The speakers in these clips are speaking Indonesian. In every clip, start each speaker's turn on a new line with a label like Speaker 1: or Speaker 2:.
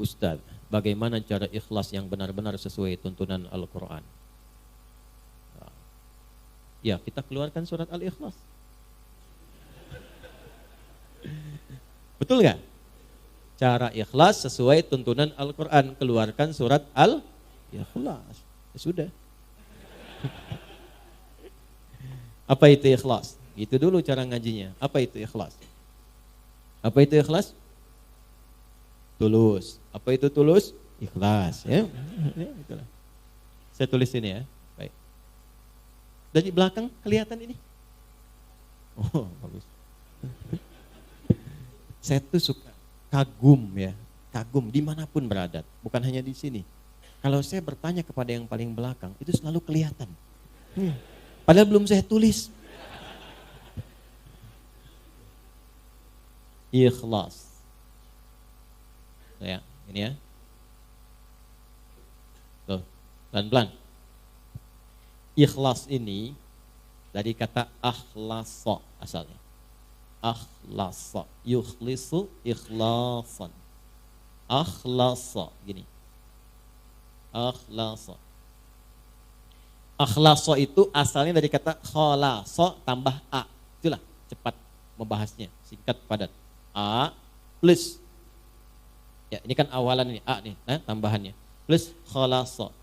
Speaker 1: Ustaz, bagaimana cara ikhlas yang benar-benar sesuai tuntunan Al-Quran? Ya, kita keluarkan surat Al-Ikhlas. Betul nggak? Cara ikhlas sesuai tuntunan Al-Quran, keluarkan surat Al-Ikhlas. Ya sudah. Apa itu ikhlas? Itu dulu cara ngajinya. Apa itu ikhlas? Apa itu ikhlas? Tulus. Apa itu tulus? Ikhlas. Ya, itulah. Saya tulis ini ya. Baik. Dari belakang kelihatan ini? Oh, bagus. Saya tuh suka kagum ya. Kagum dimanapun berada. Bukan hanya di sini. Kalau saya bertanya kepada yang paling belakang, itu selalu kelihatan. Padahal belum saya tulis. Ikhlas. Ya, ini ya. Tuh, pelan-pelan. Ikhlas ini dari kata akhlasa asalnya. Akhlasa, yukhlisu ikhlasan. Akhlasa, gini. Akhlasa. Akhlasa itu asalnya dari kata khalasa tambah a. Itulah cepat membahasnya, singkat padat. A plus. Ya, ini kan awalan ini a nih, tambahannya. Plus khalasa.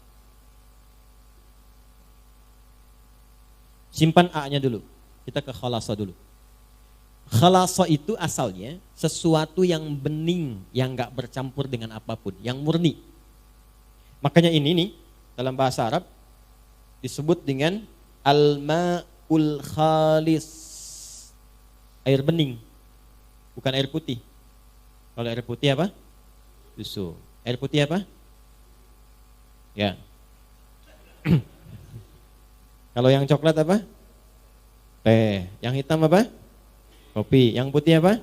Speaker 1: Simpan a-nya dulu. Kita ke khalasa dulu. Khalasa itu asalnya sesuatu yang bening, yang enggak bercampur dengan apapun, yang murni. Makanya ini nih dalam bahasa Arab disebut dengan al-ma'ul khalis. Air bening. Bukan air putih. Kalau air putih apa? Susu. Air putih apa? Ya. Kalau yang coklat apa? Teh. Yang hitam apa? Kopi. Yang putih apa?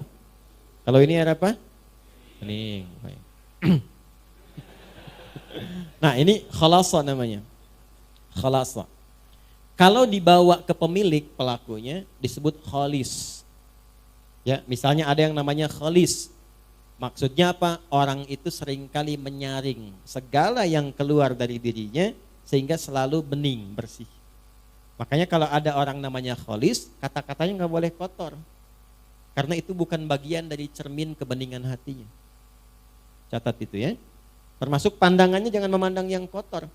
Speaker 1: Kalau ini air apa? Bening. Nah, ini khalasa namanya. Khalasa. Kalau dibawa ke pemilik pelakunya disebut khalis. Ya, misalnya ada yang namanya khalis. Maksudnya apa? Orang itu seringkali menyaring segala yang keluar dari dirinya sehingga selalu bening, bersih. Makanya kalau ada orang namanya khalis, kata-katanya nggak boleh kotor. Karena itu bukan bagian dari cermin kebeningan hatinya. Catat itu ya. Termasuk pandangannya jangan memandang yang kotor.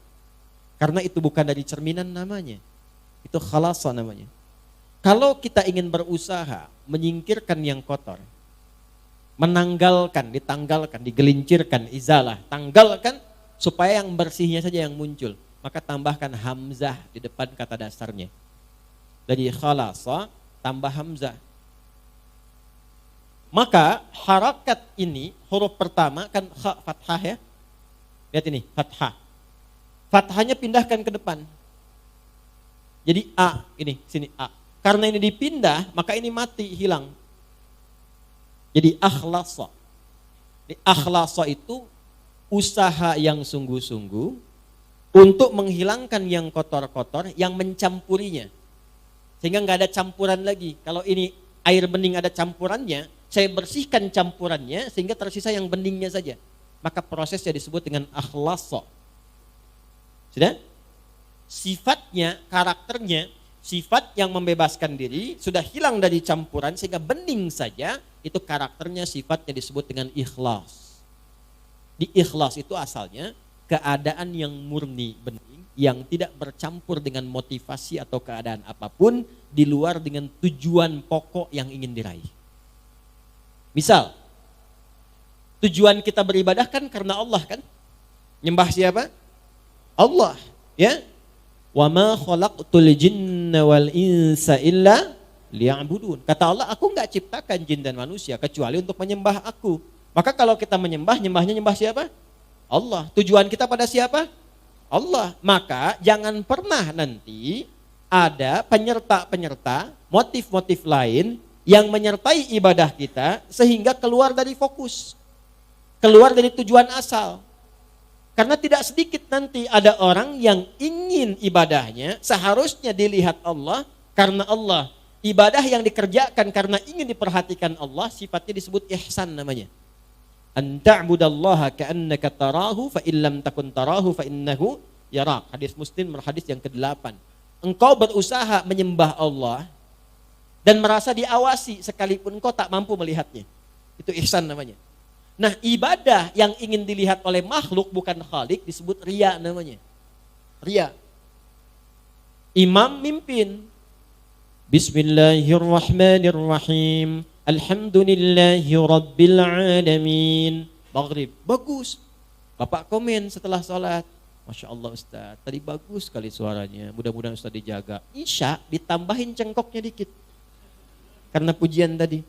Speaker 1: Karena itu bukan dari cerminan namanya. Itu khalasa namanya. Kalau kita ingin berusaha menyingkirkan yang kotor, menanggalkan, ditanggalkan, digelincirkan, izalah, tanggalkan supaya yang bersihnya saja yang muncul. Maka tambahkan hamzah di depan kata dasarnya. Dari khalasa tambah hamzah. Maka harakat ini huruf pertama kan kha fathah ya. Lihat ini, fathah. Fathahnya pindahkan ke depan. Jadi a, ini sini a. Karena ini dipindah, maka ini mati, hilang. Jadi akhlasa. Akhlasa itu usaha yang sungguh-sungguh untuk menghilangkan yang kotor-kotor, yang mencampurinya. Sehingga nggak ada campuran lagi. Kalau ini air bening ada campurannya, saya bersihkan campurannya sehingga tersisa yang beningnya saja. Maka prosesnya disebut dengan akhlasa. Sudah? Sifatnya, karakternya, sifat yang membebaskan diri sudah hilang dari campuran sehingga bening saja, itu karakternya, sifatnya disebut dengan ikhlas. Di ikhlas itu asalnya keadaan yang murni, bening, yang tidak bercampur dengan motivasi atau keadaan apapun di luar dengan tujuan pokok yang ingin diraih. Misal, tujuan kita beribadah kan karena Allah kan? Nyembah siapa? Allah, ya. Wa ma khalaqtul jinna wal insa illa liya'budun. Kata Allah, aku enggak ciptakan jin dan manusia kecuali untuk menyembah aku. Maka kalau kita menyembah, nyembah siapa? Allah. Tujuan kita pada siapa? Allah. Maka jangan pernah nanti ada penyerta-penyerta, motif-motif lain yang menyertai ibadah kita sehingga keluar dari fokus. Keluar dari tujuan asal. Karena tidak sedikit nanti ada orang yang ingin ibadahnya seharusnya dilihat Allah karena Allah. Ibadah yang dikerjakan karena ingin diperhatikan Allah sifatnya disebut ihsan namanya. An ta'budallaha ka'annaka tarahu fa illam takun tarahu fa innahu yarak. Hadis Muslim, hadis yang ke-8. Engkau berusaha menyembah Allah dan merasa diawasi sekalipun engkau tak mampu melihatnya. Itu ihsan namanya. Nah, ibadah yang ingin dilihat oleh makhluk bukan khalik disebut riya namanya. Riya. Imam mimpin. Bismillahirrahmanirrahim. Alhamdulillahi rabbil alamin. Maghrib, bagus. Bapak komen setelah sholat. Masya Allah Ustaz, tadi bagus sekali suaranya. Mudah-mudahan Ustaz dijaga. Isya ditambahin cengkoknya dikit. Karena pujian tadi.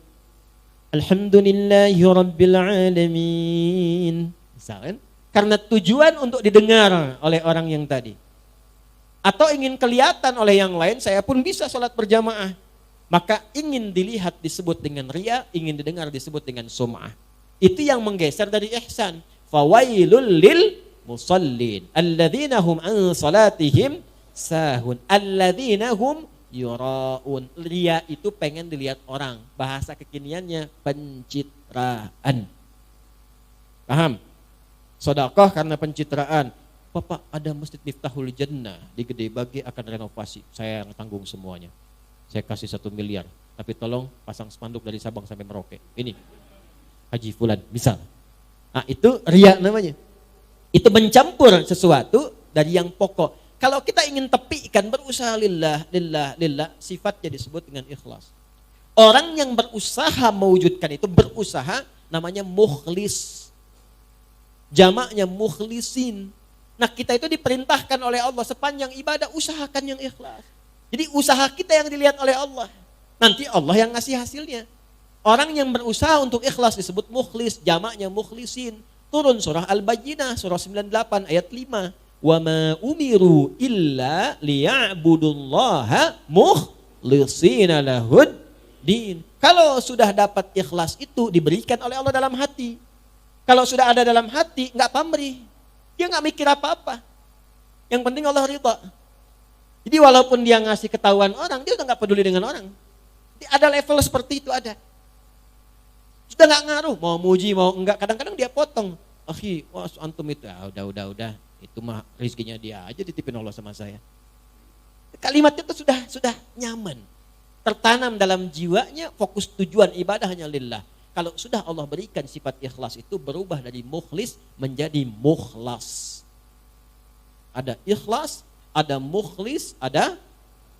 Speaker 1: Alhamdulillahi rabbil alamin. Misalkan, karena tujuan untuk didengar oleh orang yang tadi. Atau ingin kelihatan oleh yang lain, saya pun bisa sholat berjamaah. Maka ingin dilihat disebut dengan riya, ingin didengar disebut dengan sum'ah. Itu yang menggeser dari ihsan. Fawailul lil musallin alladzina hum an salatihim sahun alladzina hum yuraun. Riya itu pengen dilihat orang. Bahasa kekiniannya pencitraan. Paham? Sedekah karena pencitraan. Bapak, ada Masjid Miftahul Jannah di Gede Bage akan renovasi. Saya yang tanggung semuanya. Saya kasih 1 miliar, tapi tolong pasang spanduk dari Sabang sampai Merauke. Ini Haji Fulan, misal. Nah, itu riya namanya. Itu mencampur sesuatu dari yang pokok. Kalau kita ingin tepikan berusaha lillah, sifatnya disebut dengan ikhlas. Orang yang berusaha mewujudkan itu berusaha namanya mukhlis. Jamaknya mukhlisin. Nah, kita itu diperintahkan oleh Allah sepanjang ibadah usahakan yang ikhlas. Jadi usaha kita yang dilihat oleh Allah. Nanti Allah yang ngasih hasilnya. Orang yang berusaha untuk ikhlas disebut mukhlis, jamaknya mukhlisin. Turun surah Al-Bayyinah, surah 98 ayat 5. Wa ma umiru illa liya'budullaha mukhlishina lahud din. Kalau sudah dapat ikhlas itu diberikan oleh Allah dalam hati. Kalau sudah ada dalam hati, enggak pamrih. Dia enggak mikir apa-apa. Yang penting Allah ridha. Jadi walaupun dia ngasih ketahuan orang, dia udah gak peduli dengan orang. Jadi ada level seperti itu ada. Sudah gak ngaruh, mau muji, mau enggak. Kadang-kadang dia potong. Akhi, wah antum itu, udah. Itu mah rezekinya dia aja ditipin Allah sama saya. Kalimat itu sudah nyaman. Tertanam dalam jiwanya, fokus tujuan ibadah hanya lillah. Kalau sudah Allah berikan sifat ikhlas itu berubah dari mukhlis menjadi mukhlas. Ada ikhlas, ada mukhlis, ada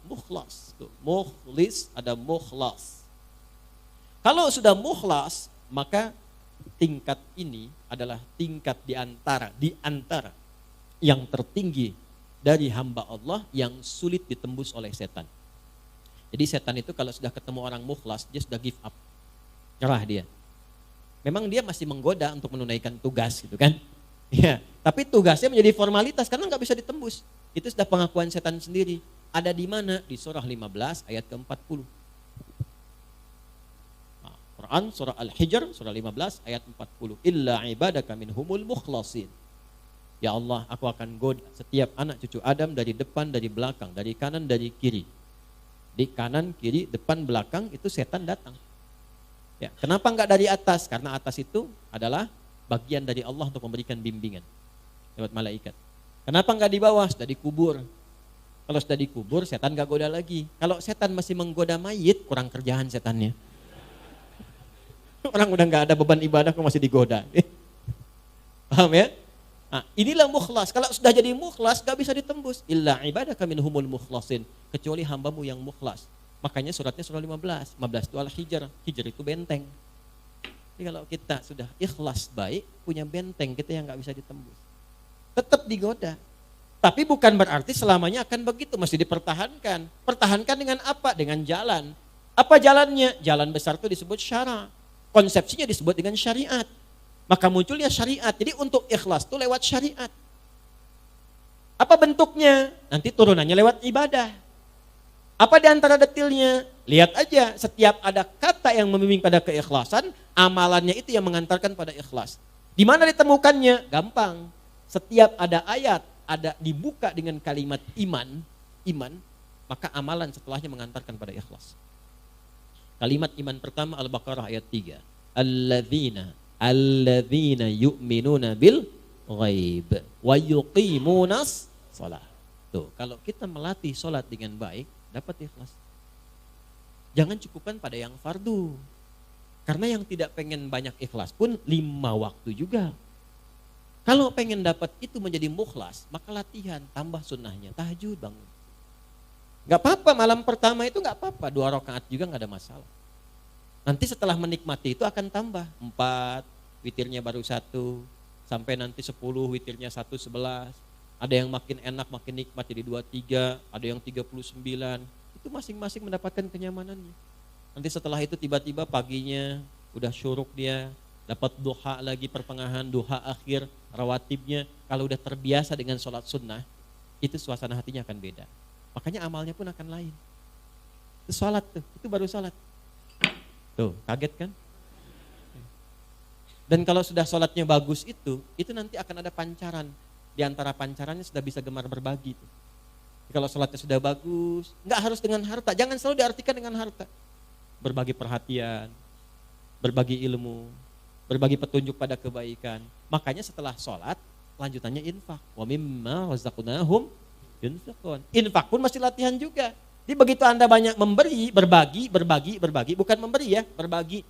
Speaker 1: mukhlas. Mukhlis, ada mukhlas. Kalau sudah mukhlas, maka tingkat ini adalah tingkat di antara yang tertinggi dari hamba Allah yang sulit ditembus oleh setan. Jadi setan itu kalau sudah ketemu orang mukhlas, dia sudah give up. Nyerah dia. Memang dia masih menggoda untuk menunaikan tugas gitu kan. Ya, tapi tugasnya menjadi formalitas karena nggak bisa ditembus. Itu sudah pengakuan setan sendiri. Ada di mana? Di surah 15 ayat ke-40. Nah, Quran surah Al-Hijr surah 15 ayat 40. Illa ibadaka minhumul mukhlasin. Ya Allah, aku akan goda setiap anak cucu Adam dari depan, dari belakang, dari kanan, dari kiri. Di kanan, kiri, depan, belakang itu setan datang. Ya, kenapa enggak dari atas? Karena atas itu adalah bagian dari Allah untuk memberikan bimbingan lewat malaikat. Kenapa enggak di bawah? Sudah dikubur. Kalau sudah dikubur, setan enggak goda lagi. Kalau setan masih menggoda mayit, kurang kerjaan setannya. Orang udah enggak ada beban ibadah kok masih digoda. Paham ya? Nah, inilah mukhlas. Kalau sudah jadi mukhlas, enggak bisa ditembus. Illa ibadaka minhumul mukhlasin. Kecuali hambamu yang mukhlas. Makanya suratnya surah 15. 15 itu Al-Hijr. Hijr itu benteng. Jadi kalau kita sudah ikhlas baik, punya benteng kita yang gak bisa ditembus. Tetap digoda. Tapi bukan berarti selamanya akan begitu, masih dipertahankan. Pertahankan dengan apa? Dengan jalan. Apa jalannya? Jalan besar itu disebut syara. Konsepsinya disebut dengan syariat. Maka munculnya syariat. Jadi untuk ikhlas itu lewat syariat. Apa bentuknya? Nanti turunannya lewat ibadah. Apa di antara detilnya? Lihat aja, setiap ada kata yang membimbing pada keikhlasan, amalannya itu yang mengantarkan pada ikhlas. Di mana ditemukannya? Gampang. Setiap ada ayat, ada dibuka dengan kalimat iman, maka amalan setelahnya mengantarkan pada ikhlas. Kalimat iman pertama Al-Baqarah ayat 3. Alladzina Alladzina yu'minuna bil ghaib wa yuqimunas shalah. Tuh, kalau kita melatih sholat dengan baik, dapat ikhlas. Jangan cukupkan pada yang fardu. Karena yang tidak pengen banyak ikhlas pun 5 waktu juga. Kalau pengen dapat itu menjadi mukhlas, maka latihan, tambah sunnahnya, tahajud bangun. Gak apa-apa, malam pertama itu gak apa-apa, 2 rakaat juga gak ada masalah. Nanti setelah menikmati itu akan tambah 4, witirnya baru 1, sampai nanti 10, witirnya 1, 11. Ada yang makin enak, makin nikmat jadi 23, ada yang 39. Itu masing-masing mendapatkan kenyamanannya. Nanti setelah itu tiba-tiba paginya udah syuruk dia, dapat duha lagi pertengahan, duha akhir, rawatibnya. Kalau udah terbiasa dengan sholat sunnah, itu suasana hatinya akan beda. Makanya amalnya pun akan lain. Itu sholat tuh, itu baru sholat. Tuh, kaget kan? Dan kalau sudah sholatnya bagus itu nanti akan ada pancaran. Di antara pancarannya sudah bisa gemar berbagi tuh. Kalau sholatnya sudah bagus, nggak harus dengan harta, jangan selalu diartikan dengan harta. Berbagi perhatian, berbagi ilmu, berbagi petunjuk pada kebaikan. Makanya setelah sholat, lanjutannya infak. Wa mimma razaqnahum yunfiqun. Infak pun masih latihan juga. Jadi begitu Anda banyak memberi, berbagi, bukan memberi ya, berbagi.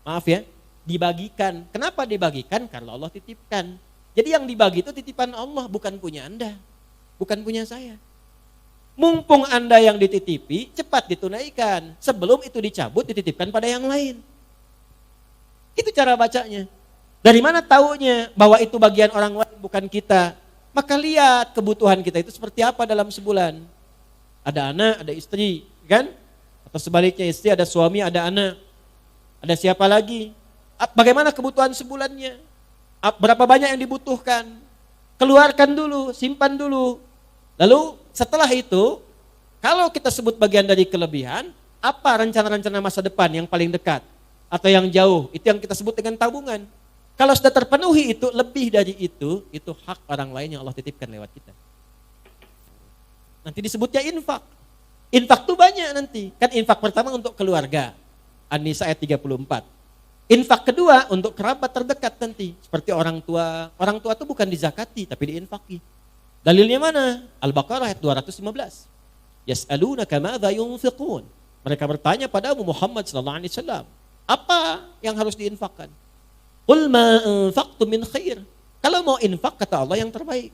Speaker 1: Maaf ya, dibagikan. Kenapa dibagikan? Karena Allah titipkan. Jadi yang dibagi itu titipan Allah, bukan punya Anda, bukan punya saya. Mumpung Anda yang dititipi, cepat ditunaikan. Sebelum itu dicabut, dititipkan pada yang lain. Itu cara bacanya. Dari mana taunya bahwa itu bagian orang lain bukan kita? Maka lihat kebutuhan kita itu seperti apa dalam sebulan. Ada anak, ada istri, kan? Atau sebaliknya istri, ada suami, ada anak. Ada siapa lagi? Bagaimana kebutuhan sebulannya? Berapa banyak yang dibutuhkan? Keluarkan dulu, simpan dulu. Lalu setelah itu, kalau kita sebut bagian dari kelebihan, apa rencana-rencana masa depan yang paling dekat? Atau yang jauh, itu yang kita sebut dengan tabungan. Kalau sudah terpenuhi itu, lebih dari itu hak orang lain yang Allah titipkan lewat kita. Nanti disebutnya infak. Infak itu banyak nanti. Kan infak pertama untuk keluarga. An-Nisa ayat 34. Infak kedua untuk kerabat terdekat nanti. Seperti orang tua. Orang tua itu bukan dizakati, tapi diinfaki. Dalilnya mana? Al-Baqarah ayat 215. Yas'alunaka madza yunfiqun. Mereka bertanya padamu Muhammad sallallahu alaihi wasallam, apa yang harus diinfakkan? Qul ma anfaqtum min khair. Kalau mau infak kata Allah yang terbaik.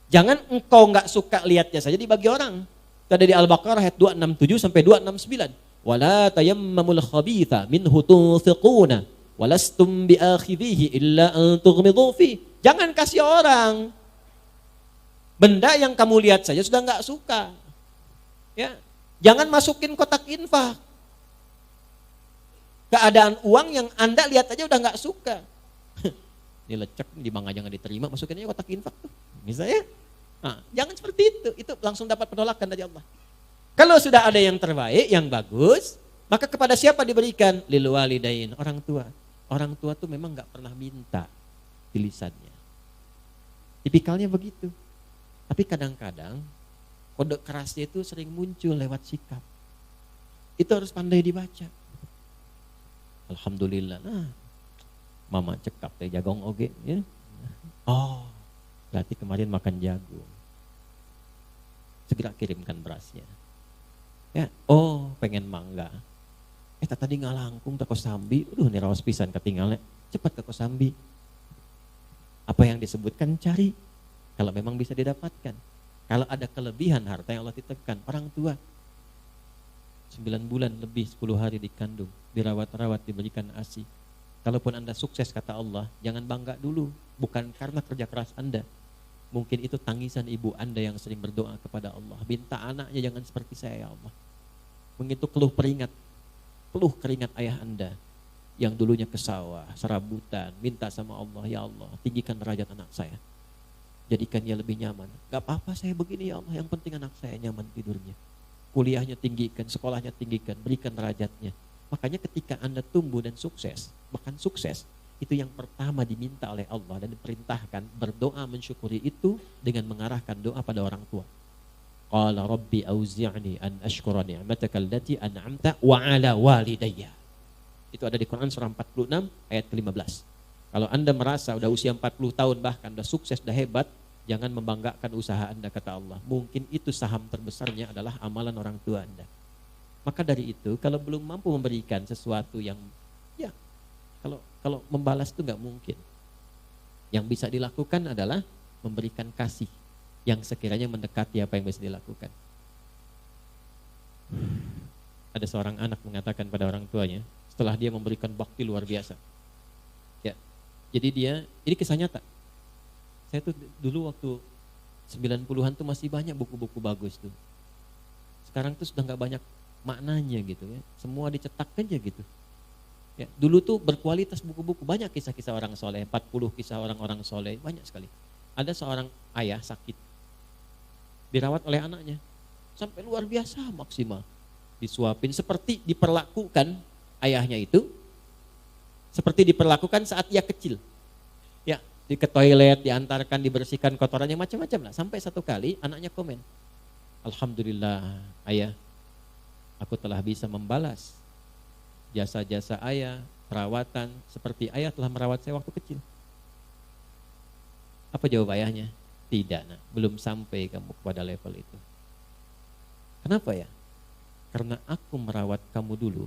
Speaker 1: Jangan engkau enggak suka lihatnya saja dibagi orang. Itu ada di Al-Baqarah ayat 267 sampai 269. Wala tayammamul khabitha minhu tunfiquna walastum biakhidhihi illa an tughmidu fi. Jangan kasih orang benda yang kamu lihat saja sudah enggak suka. Ya. Jangan masukin kotak infak. Keadaan uang yang Anda lihat aja udah enggak suka. Ini lecek, di bank aja enggak diterima, masukin aja kotak infak tuh. Misalnya. Nah, jangan seperti itu. Itu langsung dapat penolakan dari Allah. Kalau sudah ada yang terbaik, yang bagus, maka kepada siapa diberikan? Lil walidain, orang tua. Orang tua tuh memang enggak pernah minta di lisannya. Tipikalnya begitu. Tapi kadang-kadang kode kerasnya itu sering muncul lewat sikap. Itu harus pandai dibaca. Alhamdulillah. Nah, mama cekap teh jagong oge ya. Oh, berarti kemarin makan jagung. Segera kirimkan berasnya. Ya, oh pengen mangga. Tadi ngalangkung ke Kosambi, nih rawas pisan ketinggalnya. Cepat ke Kosambi. Apa yang disebutkan cari. Kalau memang bisa didapatkan. Kalau ada kelebihan harta yang Allah titipkan, orang tua 9 bulan lebih 10 hari dikandung, dirawat-rawat, diberikan ASI. Kalaupun Anda sukses kata Allah, jangan bangga dulu, bukan karena kerja keras Anda. Mungkin itu tangisan ibu Anda yang sering berdoa kepada Allah. Minta anaknya jangan seperti saya ya Allah. Mungkin itu keluh keringat ayah Anda yang dulunya ke sawah, serabutan, minta sama Allah, ya Allah, tinggikan derajat anak saya. Jadikan dia lebih nyaman. Gak apa-apa saya begini ya Allah, yang penting anak saya nyaman tidurnya. Kuliahnya tinggikan, sekolahnya tinggikan, berikan derajatnya. Makanya ketika Anda tumbuh dan sukses, bahkan sukses, itu yang pertama diminta oleh Allah dan diperintahkan berdoa mensyukuri itu dengan mengarahkan doa pada orang tua. Qala rabbi auzi'ni an ashkura ni'mataka allati an'amta wa ala walidayya. Itu ada di Quran surah 46 ayat ke-15. Kalau Anda merasa udah usia 40 tahun bahkan udah sukses, udah hebat, jangan membanggakan usaha Anda, kata Allah. Mungkin itu saham terbesarnya adalah amalan orang tua Anda. Maka dari itu, kalau belum mampu memberikan sesuatu yang, ya, kalau membalas itu nggak mungkin. Yang bisa dilakukan adalah memberikan kasih yang sekiranya mendekati apa yang bisa dilakukan. Ada seorang anak mengatakan pada orang tuanya, setelah dia memberikan bakti luar biasa. Ya, jadi ini kisah nyata. Saya tuh dulu waktu 90-an tuh masih banyak buku-buku bagus tuh. Sekarang tuh sudah nggak banyak maknanya gitu ya. Semua dicetak aja gitu. Ya, dulu tuh berkualitas buku-buku, banyak kisah-kisah orang soleh, 40 kisah orang-orang soleh, banyak sekali. Ada seorang ayah sakit, dirawat oleh anaknya, sampai luar biasa maksimal. Disuapin seperti diperlakukan ayahnya itu, seperti diperlakukan saat ia kecil. Ya, ke toilet, diantarkan, dibersihkan kotorannya, macam-macam lah. Sampai satu kali anaknya komen, "Alhamdulillah ayah, aku telah bisa membalas jasa-jasa ayah, perawatan seperti ayah telah merawat saya waktu kecil." Apa jawab ayahnya? Tidak, nak, belum sampai kamu pada level itu. Kenapa ya? Karena aku merawat kamu dulu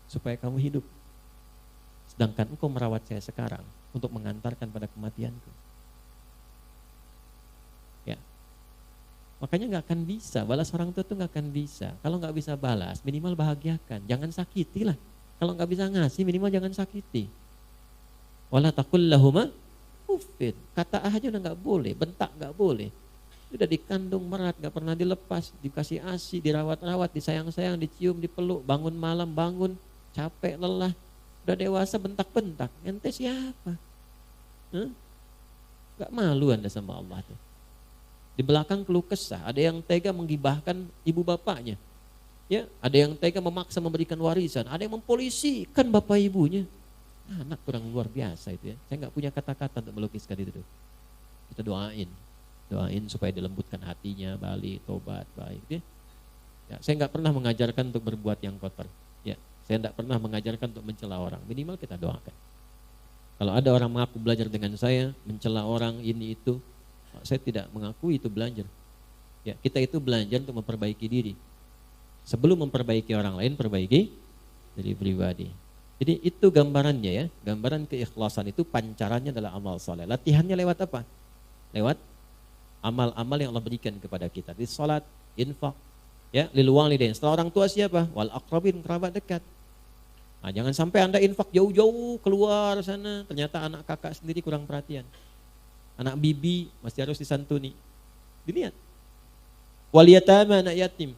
Speaker 1: supaya kamu hidup. Sedangkan engkau merawat saya sekarang untuk mengantarkan pada kematianku. Ya. Makanya nggak akan bisa, balas orang tua tuh nggak akan bisa. Kalau nggak bisa balas, minimal bahagiakan, jangan sakiti lah. Kalau nggak bisa ngasih, minimal jangan sakiti. Wala taqul lahuma uffin. Kata aja udah nggak boleh, bentak nggak boleh. Udah dikandung merat, nggak pernah dilepas, dikasih ASI, dirawat-rawat, disayang-sayang, dicium, dipeluk, bangun malam, bangun, capek, lelah. Udah dewasa bentak-bentak, ente siapa? Gak malu Anda sama Allah tuh. Di belakang keluh kesah, ada yang tega menggibahkan ibu bapaknya. Ya, ada yang tega memaksa memberikan warisan, ada yang mempolisikan bapak ibunya. Anak kurang luar biasa itu ya. Saya nggak punya kata-kata untuk melukiskan itu tuh. Kita doain supaya dilembutkan hatinya, balik, tobat, baik. Ya, saya nggak pernah mengajarkan untuk berbuat yang kotor. Ya, saya nggak pernah mengajarkan untuk mencela orang. Minimal kita doakan. Kalau ada orang mengaku belajar dengan saya, mencela orang ini itu, saya tidak mengakui itu belajar. Ya, kita itu belajar untuk memperbaiki diri. Sebelum memperbaiki orang lain, perbaiki diri pribadi. Jadi itu gambarannya ya, gambaran keikhlasan itu pancarannya adalah amal soleh. Latihannya lewat apa? Lewat amal-amal yang Allah berikan kepada kita. Di salat, infak, ya, lil walidain. Setelah orang tua siapa? Wal aqrabin, kerabat dekat. Nah, jangan sampai Anda infak jauh-jauh keluar sana, ternyata anak kakak sendiri kurang perhatian. Anak bibi masih harus disantuni. Dilihat. Wal yatama, anak yatim.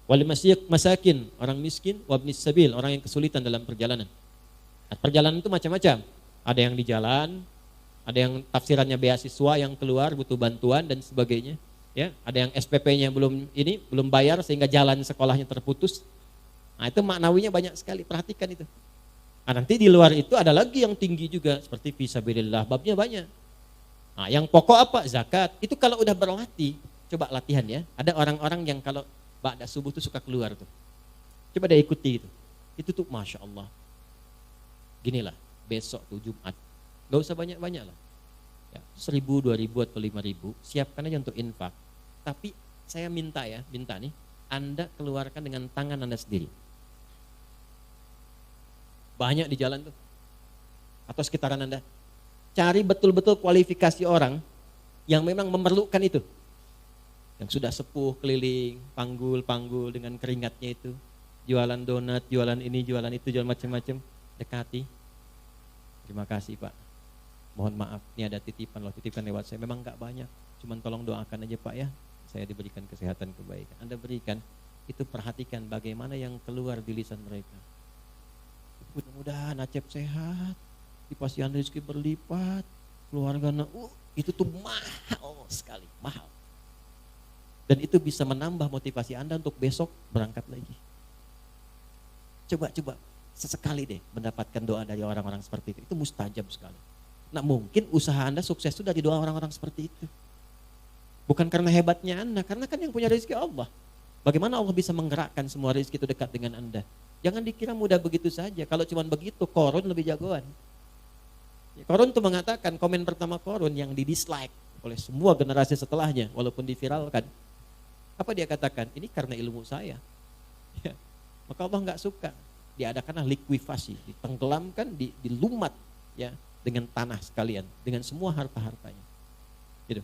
Speaker 1: Wal masakin, orang miskin, wabnis sabil, orang yang kesulitan dalam perjalanan. Nah, perjalanan itu macam-macam. Ada yang di jalan, ada yang tafsirannya beasiswa yang keluar butuh bantuan dan sebagainya. Ya, ada yang SPP-nya belum bayar sehingga jalan sekolahnya terputus. Nah, itu maknawinya banyak sekali, perhatikan itu. Nah, nanti di luar itu ada lagi yang tinggi juga seperti fisabilillah, babnya banyak. Nah, yang pokok apa? Zakat. Itu kalau udah berlatih, coba latihan ya. Ada orang-orang yang kalau ba'da subuh tuh suka keluar tuh. Coba deh ikuti itu. Itu tuh Masya Allah. Ginilah, besok tuh Jumat. Gak usah banyak-banyak lah. Ya, 1.000, 2.000 atau 5.000, siapkan aja untuk infak. Tapi saya minta nih, Anda keluarkan dengan tangan Anda sendiri. Banyak di jalan tuh. Atau sekitaran Anda. Cari betul-betul kualifikasi orang yang memang memerlukan itu. Yang sudah sepuh keliling, panggul dengan keringatnya itu. Jualan donat, jualan ini, jualan itu, jualan macam-macam. Dekati. Terima kasih Pak. Mohon maaf, ini ada titipan loh, titipkan lewat saya. Memang enggak banyak, cuman tolong doakan aja Pak ya. Saya diberikan kesehatan, kebaikan. Anda berikan, itu perhatikan bagaimana yang keluar di lisan mereka. Mudah-mudahan Acep sehat, dipasihan rezeki berlipat, keluarga itu tuh mahal sekali, mahal. Dan itu bisa menambah motivasi Anda untuk besok berangkat lagi. Coba sesekali deh mendapatkan doa dari orang-orang seperti itu. Itu mustajab sekali. Nah, mungkin usaha Anda sukses itu dari doa orang-orang seperti itu. Bukan karena hebatnya Anda, karena kan yang punya rezeki Allah. Bagaimana Allah bisa menggerakkan semua rezeki itu dekat dengan Anda? Jangan dikira mudah begitu saja. Kalau cuma begitu, Qarun lebih jagoan. Qarun tuh mengatakan, komen pertama Qarun yang di-dislike oleh semua generasi setelahnya, walaupun diviralkan. Apa dia katakan? Ini karena ilmu saya. Ya. Maka Allah nggak suka. Diadakanlah likuifasi, ditenggelamkan, dilumat ya dengan tanah sekalian, dengan semua harta-hartanya. Gitu.